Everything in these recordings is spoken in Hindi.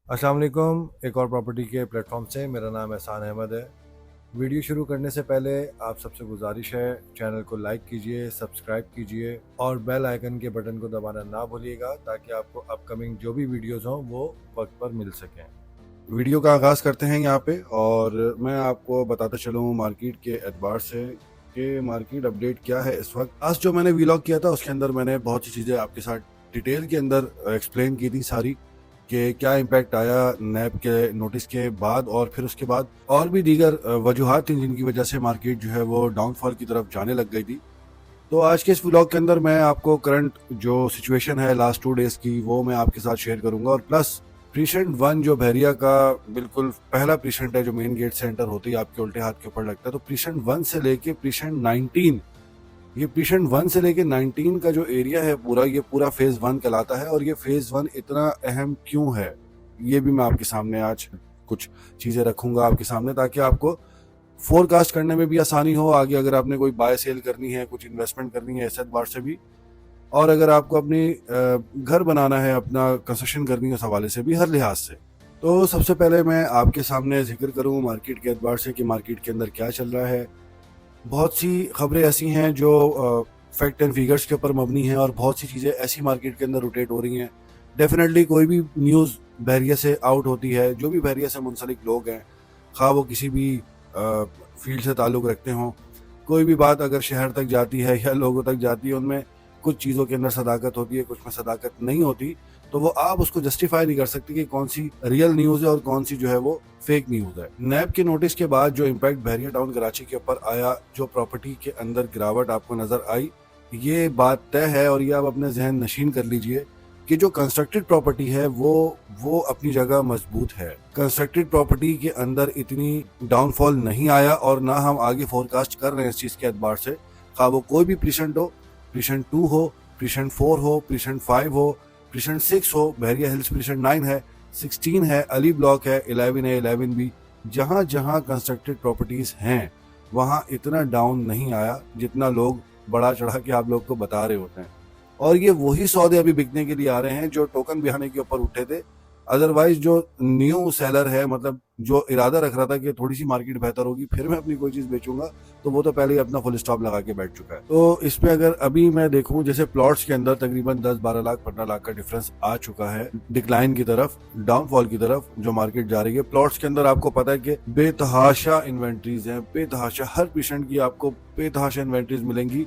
अस्सलाम वालेकुम। एक और प्रॉपर्टी के प्लेटफॉर्म से मेरा नाम एहसान अहमद है। वीडियो शुरू करने से पहले आप सबसे गुजारिश है, चैनल को लाइक कीजिए, सब्सक्राइब कीजिए और बेल आइकन के बटन को दबाना ना भूलिएगा ताकि आपको अपकमिंग जो भी वीडियोस हों वो वक्त पर मिल सकें। वीडियो का आगाज़ करते हैं यहाँ पे, और मैं आपको बताता चलूँ मार्केट के एतबार से कि मार्केट अपडेट क्या है इस वक्त। आज जो मैंने व्लॉग किया था उसके अंदर मैंने बहुत सी चीज़ें आपके साथ डिटेल के अंदर एक्सप्लेन की थी सारी, कि क्या इम्पैक्ट आया नैब के नोटिस के बाद, और फिर उसके बाद और भी दीगर वजूहात थी जिनकी वजह से मार्केट जो है वो डाउनफॉल की तरफ जाने लग गई थी। तो आज के इस व्लॉग के अंदर मैं आपको करंट जो सिचुएशन है लास्ट 2 डेज की वो मैं आपके साथ शेयर करूंगा, और प्लस प्रीसेंट 1 जो बहरिया का बिल्कुल पहला प्रीसेंट है जो मेन गेट से एंटर होती है आपके उल्टे हाथ के ऊपर लगता है, तो प्रीसेंट 1 से लेके प्रीसेंट 19, ये प्रीसेंट 1 से लेके 19 का जो एरिया है पूरा, ये पूरा फेज 1 कहलाता है। और ये फेज 1 इतना अहम क्यों है ये भी मैं आपके सामने आज कुछ चीजें रखूंगा आपके सामने, ताकि आपको फोरकास्ट करने में भी आसानी हो आगे, अगर आपने कोई बाय सेल करनी है, कुछ इन्वेस्टमेंट करनी है एसेट बार से भी, और अगर आपको अपनी घर बनाना है, अपना कंस्ट्रक्शन करनी है उस हवाले से भी, हर लिहाज से। तो सबसे पहले मैं आपके सामने जिक्र करूं मार्केट के एतबार से कि मार्केट के अंदर क्या चल रहा है। बहुत सी खबरें ऐसी हैं जो फैक्ट एंड फिगर्स के ऊपर मबनी हैं, और बहुत सी चीज़ें ऐसी मार्केट के अंदर रोटेट हो रही हैं। डेफिनेटली कोई भी न्यूज़ बहरिया से आउट होती है, जो भी बहरिया से मुंसलिक लोग हैं, खा वो किसी भी फील्ड से ताल्लुक़ रखते हों, कोई भी बात अगर शहर तक जाती है या लोगों तक जाती है, उनमें कुछ चीज़ों के अंदर सदाकत होती है, कुछ में सदाकत नहीं होती, तो वो आप उसको जस्टिफाई नहीं कर सकते कि कौन सी रियल न्यूज़ है और कौन सी जो है वो फेक न्यूज़ है। नैब के नोटिस के बाद जो इम्पैक्ट बहरिया टाउन कराची के ऊपर आया, जो प्रॉपर्टी के अंदर गिरावट आपको नजर आई, ये बात तय है, और ये आप अपने जहन नशीन कर लीजिए कि जो कंस्ट्रक्टेड प्रॉपर्टी है वो अपनी जगह मजबूत है। कंस्ट्रक्टेड प्रॉपर्टी के अंदर इतनी डाउनफॉल नहीं आया, और ना हम आगे फोरकास्ट कर रहे हैं इस चीज़ के एतबार से। खा वो कोई भी प्रीसेंट हो, प्रीसेंट 2 हो, प्रीसेंट 4 हो, प्रीसेंट 5 हो, प्रीसेंट 6 हो, बहरिया हिल्स प्रीसेंट 9 है, 16 है, अली ब्लॉक है, 11 है, 11 भी, जहाँ जहाँ कंस्ट्रक्टेड प्रॉपर्टीज हैं वहाँ इतना डाउन नहीं आया जितना लोग बढ़ा चढ़ा के आप लोग को बता रहे होते हैं। और ये वही सौदे अभी बिकने के लिए आ रहे हैं जो टोकन बिहाने के ऊपर उठे थे। अदरवाइज जो न्यू सेलर है, मतलब जो इरादा रख रहा था कि थोड़ी सी मार्केट बेहतर होगी फिर मैं अपनी कोई चीज बेचूंगा, तो वो तो पहले ही अपना फुल स्टॉप लगा के बैठ चुका है। तो इस पे अगर अभी मैं देखूं, जैसे प्लॉट्स के अंदर तकरीबन 10-12 लाख 15 लाख का डिफरेंस आ चुका है डिक्लाइन की तरफ, डाउनफॉल की तरफ जो मार्केट जा रही है। प्लॉट्स के अंदर आपको पता है कि बेतहाशा इन्वेंट्रीज है, बेतहाशा, हर पेशेंट की आपको बेतहाशा इन्वेंट्रीज मिलेंगी,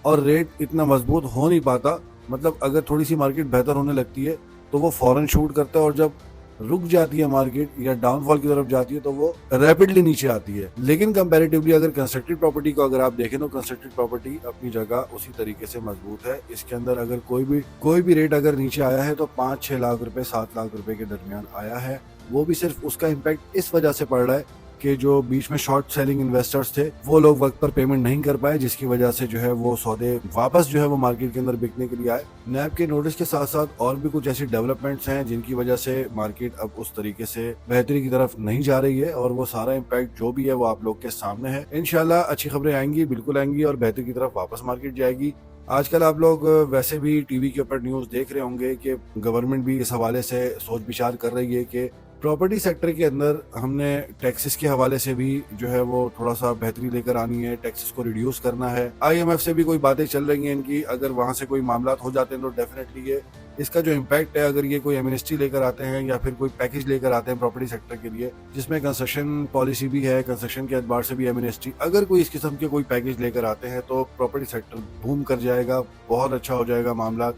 और रेट इतना मजबूत हो नहीं पाता। मतलब अगर थोड़ी सी मार्केट बेहतर होने लगती है तो वो फौरन शूट करता है, और जब रुक जाती है मार्केट या डाउनफॉल की तरफ जाती है तो वो रैपिडली नीचे आती है। लेकिन कंपैरेटिवली अगर कंस्ट्रक्टेड प्रॉपर्टी को अगर आप देखें तो कंस्ट्रक्टेड प्रॉपर्टी अपनी जगह उसी तरीके से मजबूत है। इसके अंदर अगर कोई भी रेट अगर नीचे आया है तो 5-6 लाख रुपए 7 लाख रुपए के दरमियान आया है। वो भी सिर्फ उसका इम्पैक्ट इस वजह से पड़ रहा है कि जो बीच में शॉर्ट सेलिंग इन्वेस्टर्स थे वो लोग वक्त पर पेमेंट नहीं कर पाए, जिसकी वजह से जो है वो सौदे वापस जो है वो मार्केट के अंदर बिकने के लिए आए। नैब के नोटिस के साथ साथ और भी कुछ ऐसी डेवलपमेंट्स हैं जिनकी वजह से मार्केट अब उस तरीके से बेहतरी की तरफ नहीं जा रही है, और वो सारा इम्पैक्ट जो भी है वो आप लोग के सामने है। इंशाल्लाह अच्छी खबरें आएंगी, बिल्कुल आएंगी, और बेहतरी की तरफ वापस मार्केट जाएगी। आजकल आप लोग वैसे भी टीवी के ऊपर न्यूज देख रहे होंगे कि गवर्नमेंट भी इस हवाले से सोच विचार कर रही है कि प्रॉपर्टी सेक्टर के अंदर हमने टैक्सेस के हवाले से भी जो है वो थोड़ा सा बेहतरी लेकर आनी है, टैक्सेस को रिड्यूस करना है। आईएमएफ से भी कोई बातें चल रही हैं इनकी, अगर वहां से कोई मामला हो जाते हैं तो डेफिनेटली ये इसका जो इम्पैक्ट है, अगर ये कोई एमनेस्टी लेकर आते हैं या फिर कोई पैकेज लेकर आते हैं प्रॉपर्टी सेक्टर के लिए जिसमें कंस्ट्रक्शन पॉलिसी भी है, कंस्ट्रक्शन के एतबार से भी एमनेस्टी, अगर कोई इस किस्म के कोई पैकेज लेकर आते हैं तो प्रॉपर्टी सेक्टर बूम कर जाएगा, बहुत अच्छा हो जाएगा मामला।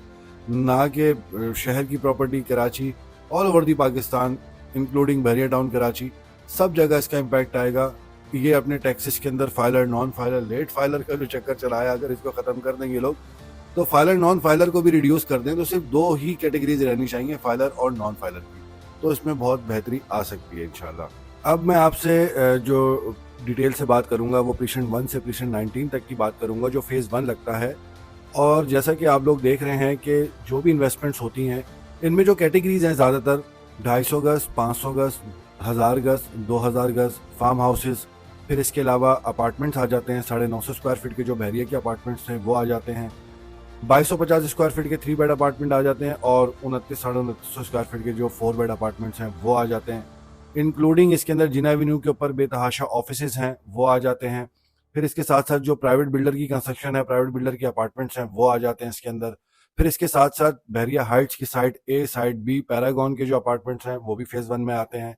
ना कि शहर की property, Karachi, all over the Pakistan including Bahria town Karachi, सब जगह इसका इम्पैक्ट आएगा। ये अपने टैक्सेस के अंदर filer, non filer, late filer का जो चक्कर चलाया, अगर इसको खत्म कर देंगे लोग तो फाइलर नॉन फाइलर को भी रिड्यूस कर दें तो सिर्फ 2 ही कैटेगरीज रहनी चाहिए, फाइलर और नॉन फाइलर की, तो इसमें बहुत बेहतरी आ सकती है इंशाल्लाह। अब मैं आपसे जो डिटेल से बात करूंगा वो प्रीसेंट 1 से प्रीसेंट 19 तक की बात करूंगा जो फेज 1 लगता है। और जैसा कि आप लोग देख रहे हैं कि जो भी इन्वेस्टमेंट्स होती हैं इनमें जो कैटेगरीज हैं ज़्यादातर 250 गज, 500 गज, 1000 गज, 2000 गज फार्म हाउसेस, फिर इसके अलावा अपार्टमेंट्स आ जाते हैं। 950 स्क्वायर फीट के जो बहरिया के अपार्टमेंट्स हैं वो आ जाते हैं। 2250 स्क्वायर फीट के 3 बेड अपार्टमेंट आ जाते हैं और 29-2950 स्क्वायर फीट के जो 4 बेड अपार्टमेंट्स हैं वो आ जाते हैं, इंक्लूडिंग इसके अंदर जिना एवेन्यू के ऊपर बेतहाशा ऑफिसेज हैं वो आ जाते हैं। फिर इसके साथ साथ जो प्राइवेट बिल्डर की कंस्ट्रक्शन है, प्राइवेट बिल्डर के अपार्टमेंट्स हैं वो आ जाते हैं इसके अंदर। फिर इसके साथ साथ बहरिया हाइट्स की साइड ए, साइड बी, पैरागॉन के जो अपार्टमेंट्स हैं वो भी फेज 1 में आते हैं।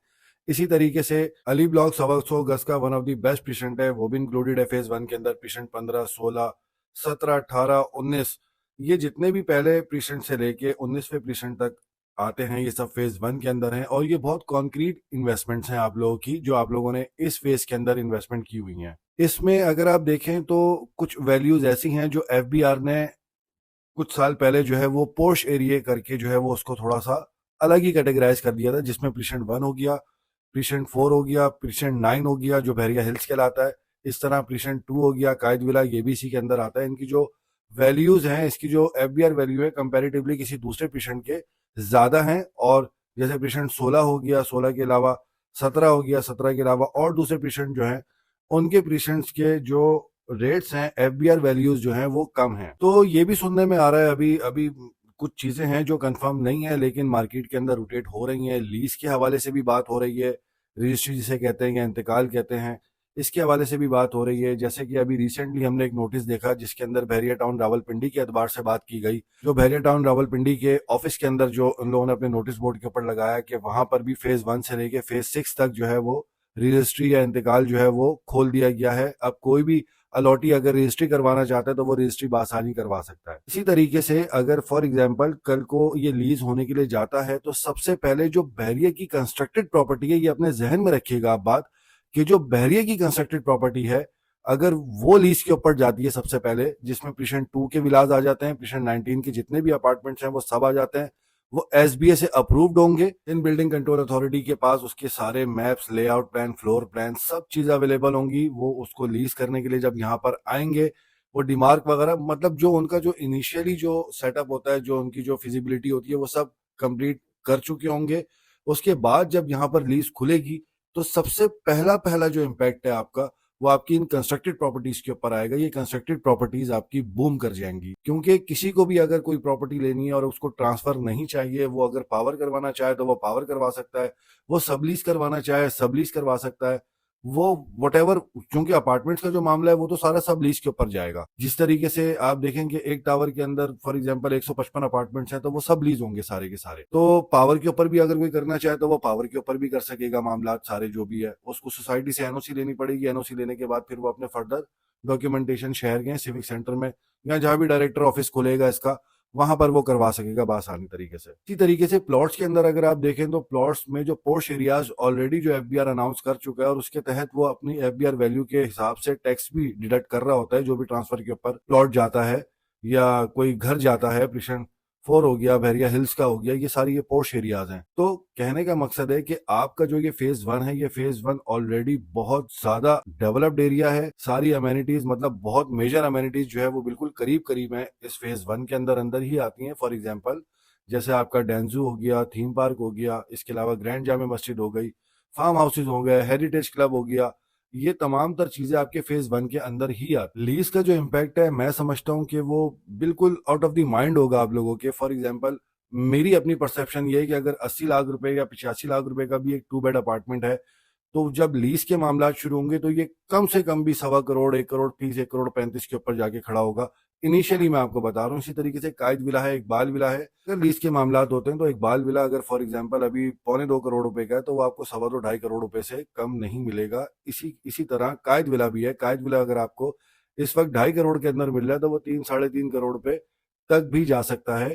इसी तरीके से अली ब्लॉक 125 गज का one of the best precinct है, वो भी इंक्लूडेड है फेज 1 के अंदर। प्रीसेंट 15, 16, 17, 18, 19, ये जितने भी पहले प्रीसेंट से लेके 19वें प्रीसेंट तक आते हैं ये सब फेज 1 के अंदर हैं। और ये बहुत कॉन्क्रीट इन्वेस्टमेंट्स हैं आप लोगों की, जो आप लोगों ने इस फेज के अंदर इन्वेस्टमेंट की हुई हैं। इसमें अगर आप देखें तो कुछ वैल्यूज ऐसी हैं जो एफबीआर ने कुछ साल पहले जो है वो पोर्श एरिया करके जो है वो उसको थोड़ा सा अलग ही कैटेगराइज कर दिया था, जिसमें प्रीसेंट 1 हो गया, प्रीसेंट 4 हो गया, प्रीसेंट 9 हो गया जो बहरिया हिल्स कहलाता है। इस तरह प्रीसेंट 2 हो गया, कायद विला, ये भी इसी के अंदर आता है। इनकी जो वैल्यूज हैं, इसकी जो एफबीआर वैल्यू है कंपैरेटिवली किसी दूसरे प्रीसेंट के ज्यादा हैं। और जैसे प्रीसेंट 16 हो गया, 16 के अलावा 17 हो गया, 17 के अलावा और दूसरे प्रीसेंट जो हैं उनके प्रीसेंट्स के जो रेट्स हैं, एफबीआर वैल्यूज जो हैं वो कम हैं। तो ये भी सुनने में आ रहा है, अभी अभी कुछ चीजें हैं जो कंफर्म नहीं है लेकिन मार्केट के अंदर रोटेट हो रही हैं। लीज के हवाले से भी बात हो रही है, रजिस्ट्री जिसे कहते हैं या इंतकाल कहते हैं, इसके हवाले से भी बात हो रही है। जैसे कि अभी रिसेंटली हमने एक नोटिस देखा जिसके अंदर बहरिया टाउन रावलपिंडी के एतबार से बात की गई। जो बहरिया टाउन रावलपिंडी के ऑफिस के अंदर जो उन लोगों ने अपने नोटिस बोर्ड के ऊपर लगाया कि वहां पर भी फेज 1 से लेके फेज 6 तक जो है वो रजिस्ट्री या इंतकाल जो है वो खोल दिया गया है। अब कोई भी अलॉटी अगर रजिस्ट्री करवाना चाहता है तो वो रजिस्ट्री बासानी करवा सकता है। इसी तरीके से अगर फॉर एग्जांपल कल को ये लीज होने के लिए जाता है तो सबसे पहले जो बहरिया की कंस्ट्रक्टेड प्रॉपर्टी है, ये अपने जहन में रखिएगा आप बात, कि जो बहरिया की कंस्ट्रक्टेड प्रॉपर्टी है अगर वो लीज के ऊपर जाती है सबसे पहले, जिसमें प्रीसेंट 2 के विलाज आ जाते हैं, प्रीसेंट 19 के जितने भी अपार्टमेंट्स हैं वो सब आ जाते हैं, वो एसबीए से अप्रूव्ड होंगे। इन बिल्डिंग कंट्रोल अथॉरिटी के पास उसके सारे maps, layout plan, floor plan, सब चीज अवेलेबल होंगी। वो उसको लीज करने के लिए जब यहाँ पर आएंगे, वो डिमार्क वगैरह, मतलब जो उनका जो इनिशियली जो सेटअप होता है, जो उनकी जो फिजिबिलिटी होती है, वो सब कंप्लीट कर चुके होंगे। उसके बाद जब यहाँ पर लीज खुलेगी तो सबसे पहला पहला जो इम्पैक्ट है आपका, वो आपकी इन कंस्ट्रक्टेड प्रॉपर्टीज के ऊपर आएगा। ये कंस्ट्रक्टेड प्रॉपर्टीज आपकी बूम कर जाएंगी, क्योंकि किसी को भी अगर कोई प्रॉपर्टी लेनी है और उसको ट्रांसफर नहीं चाहिए, वो अगर पावर करवाना चाहे तो वो पावर करवा सकता है, वो सबलीज करवाना चाहे सबलीज करवा सकता है, वो वटेवर। क्योंकि अपार्टमेंट्स का जो मामला है वो तो सारा सब लीज के ऊपर जाएगा। जिस तरीके से आप देखेंगे एक टावर के अंदर फॉर एग्जांपल 155 अपार्टमेंट्स हैं तो वो सब लीज होंगे सारे के सारे। तो पावर के ऊपर भी अगर कोई करना चाहे तो वो पावर के ऊपर भी कर सकेगा मामला सारे जो भी है। उसको सोसाइटी से एनओसी लेनी पड़ेगी, एनओसी लेने के बाद फिर वो अपने फर्दर डॉक्यूमेंटेशन शहर के सिविक सेंटर में या जहां भी डायरेक्टर ऑफिस खुलेगा इसका, वहां पर वो करवा सकेगा बआसानी तरीके से। इसी तरीके से प्लॉट्स के अंदर अगर आप देखें तो प्लॉट्स में जो पोर्श एरियाज ऑलरेडी जो एफबीआर अनाउंस कर चुका है और उसके तहत वो अपनी एफबीआर वैल्यू के हिसाब से टैक्स भी डिडक्ट कर रहा होता है जो भी ट्रांसफर के ऊपर प्लॉट जाता है या कोई घर जाता है। प्रीसेंट 4 हो गया, बहरिया हिल्स का हो गया, ये सारी ये पोर्श एरियाज हैं। तो कहने का मकसद है कि आपका जो ये फेज 1 है, ये फेज 1 ऑलरेडी बहुत ज्यादा डेवलप्ड एरिया है। सारी अमेनिटीज, मतलब बहुत मेजर अमेनिटीज जो है वो बिल्कुल करीब करीब है, इस फेज 1 के अंदर अंदर ही आती हैं। फॉर एग्जाम्पल जैसे आपका डेंजू हो गया, थीम पार्क हो गया, इसके अलावा ग्रैंड जामे मस्जिद हो गई, फार्म हाउसेज हो गए, हेरिटेज क्लब हो गया, ये तमाम तर चीजें आपके फेज 1 के अंदर ही आती। लीज का जो इम्पैक्ट है मैं समझता हूँ कि वो बिल्कुल आउट ऑफ द माइंड होगा आप लोगों के। फॉर एग्जांपल मेरी अपनी परसेप्शन ये है कि अगर 80 लाख रुपए या 85 लाख रुपए का भी एक 2 बेड अपार्टमेंट है, तो जब लीज के मामला शुरू होंगे तो ये कम से कम भी 1.25 करोड़, 1 करोड़ 30, 1 करोड़ 35 के ऊपर जाके खड़ा होगा। इनिशियली मैं आपको बता रहा हूँ। इसी तरीके से कायद विला है, इकबाल विला है। अगर लीज के मामला होते हैं तो इकबाल विला अगर फॉर एग्जांपल अभी 1.25 करोड़ रुपए का है तो वो आपको 2.25 करोड़ रुपए से कम नहीं मिलेगा। इसी तरह कायद विला भी है। कायद विला अगर आपको इस वक्त 2.5 करोड़ के अंदर मिल रहा है तो वो 3-3.5 करोड़ रुपए तक भी जा सकता है।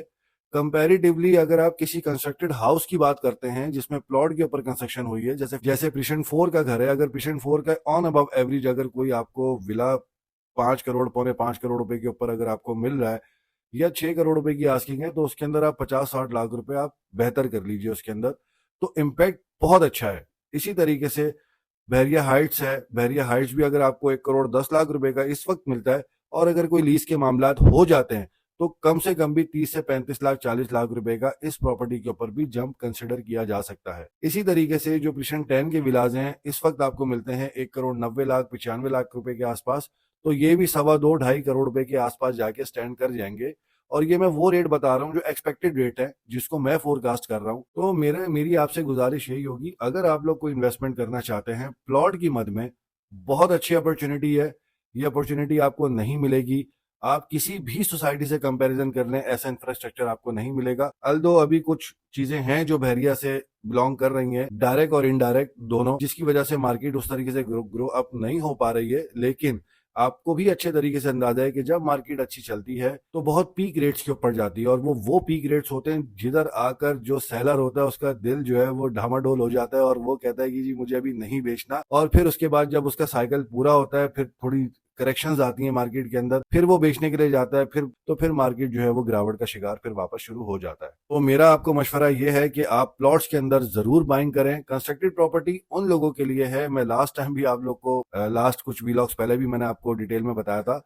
कंपैरेटिवली अगर आप किसी कंस्ट्रक्टेड हाउस की बात करते हैं जिसमें प्लॉट के ऊपर कंस्ट्रक्शन हुई है, जैसे प्रीसेंट 4 का घर है, अगर प्रीसेंट 4 का ऑन अबव एवरेज अगर कोई आपको विला 5 करोड़, 5.25 करोड़ रुपए के ऊपर अगर आपको मिल रहा है या 6 करोड़ रुपए की आस्किंग है, तो उसके अंदर आप 50-60 लाख रुपए आप बेहतर कर लीजिए उसके अंदर, तो इम्पैक्ट बहुत अच्छा है। इसी तरीके से बहरिया हाइट्स है। बहरिया हाइट्स भी अगर आपको 1 करोड़ 10 लाख रुपए का इस वक्त मिलता है और अगर कोई लीज के मामला हो जाते हैं तो कम से कम भी 30 से 35 लाख 40 लाख रुपए का इस प्रॉपर्टी के ऊपर भी जंप कंसिडर किया जा सकता है। इसी तरीके से जो प्रीसेंट 10 के विलाज हैं इस वक्त आपको मिलते हैं 1 करोड़ 90 लाख 95 लाख रुपए के आसपास, तो ये भी 2.25-2.5 करोड़ रुपए के आसपास जाके स्टैंड कर जाएंगे। और ये मैं वो रेट बता रहा हूँ जो एक्सपेक्टेड रेट है, जिसको मैं फोरकास्ट कर रहा हूँ। तो मेरी आपसे गुजारिश यही होगी, अगर आप लोग कोई इन्वेस्टमेंट करना चाहते हैं प्लॉट की मद में, बहुत अच्छी अपॉर्चुनिटी है। ये अपॉर्चुनिटी आपको नहीं मिलेगी, आप किसी भी सोसाइटी से कंपैरिजन कर लें, ऐसा इंफ्रास्ट्रक्चर आपको नहीं मिलेगा। अल्दो अभी कुछ चीजें हैं जो बहरिया से बिलोंग कर रही हैं, डायरेक्ट और इनडायरेक्ट दोनों, जिसकी वजह से मार्केट उस तरीके से ग्रो अप नहीं हो पा रही है। लेकिन आपको भी अच्छे तरीके से अंदाजा है कि जब मार्केट अच्छी चलती है तो बहुत पीक रेट्स के ऊपर जाती है, और वो पीक रेट्स होते हैं जिधर आकर जो सेलर होता है उसका दिल जो है वो ढामाडोल हो जाता है, और वो कहता है कि जी मुझे अभी नहीं बेचना। और फिर उसके बाद जब उसका साइकिल पूरा होता है, फिर थोड़ी करेक्शंस आती हैं मार्केट के अंदर, फिर वो बेचने के लिए जाता है, फिर मार्केट जो है वो गिरावट का शिकार फिर वापस शुरू हो जाता है। तो मेरा आपको मशवरा ये है कि आप प्लॉट्स के अंदर जरूर बाइंग करें। कंस्ट्रक्टेड प्रॉपर्टी उन लोगों के लिए है, मैं लास्ट टाइम भी आप लोग को लास्ट कुछ वीलॉग्स पहले भी मैंने आपको डिटेल में बताया था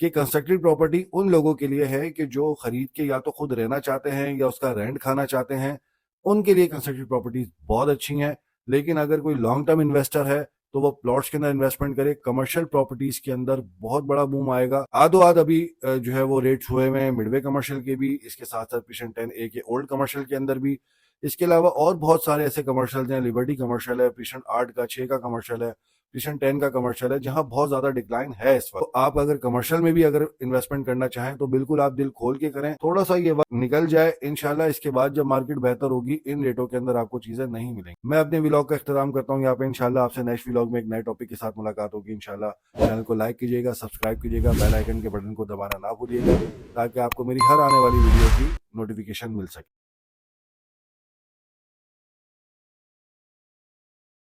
कि कंस्ट्रक्टेड प्रॉपर्टी उन लोगों के लिए है कि जो खरीद के या तो खुद रहना चाहते हैं या उसका रेंट खाना चाहते हैं, उनके लिए कंस्ट्रक्टेड प्रॉपर्टीज बहुत अच्छी हैं। लेकिन अगर कोई लॉन्ग टर्म इन्वेस्टर है तो वो प्लॉट्स के अंदर इन्वेस्टमेंट करे। कमर्शियल प्रॉपर्टीज के अंदर बहुत बड़ा बूम आएगा। आधो आध अभी जो है वो रेट्स हुए हुए हैं मिडवे कमर्शियल के भी, इसके साथ साथ पिशन 10A के ओल्ड कमर्शियल के अंदर भी। इसके अलावा और बहुत सारे ऐसे कमर्शियल हैं, लिबर्टी कमर्शियल है, पिशन 8 का 6 का कमर्शियल है, पिशन 10 का कमर्शियल है, जहां बहुत ज्यादा डिक्लाइन है इस वक्त। तो आप अगर कमर्शियल में भी अगर इन्वेस्टमेंट करना चाहें तो बिल्कुल आप दिल खोल के करें, थोड़ा सा ये वक्त निकल जाए इंशाल्लाह। इसके बाद जब मार्केट बेहतर होगी, इन रेटों के अंदर आपको चीजें नहीं मिलेंगी। मैं अपने व्लॉग का इख्तिताम करता हूँ यहाँ पे। इंशाल्लाह आपसे नेक्स्ट व्लॉग में एक नए टॉपिक के साथ मुलाकात होगी इंशाल्लाह। चैनल को लाइक कीजिएगा, सब्सक्राइब कीजिएगा, बेल आइकन के बटन को दबाना ना भूलिएगा, ताकि आपको मेरी हर आने वाली वीडियो की नोटिफिकेशन मिल सके।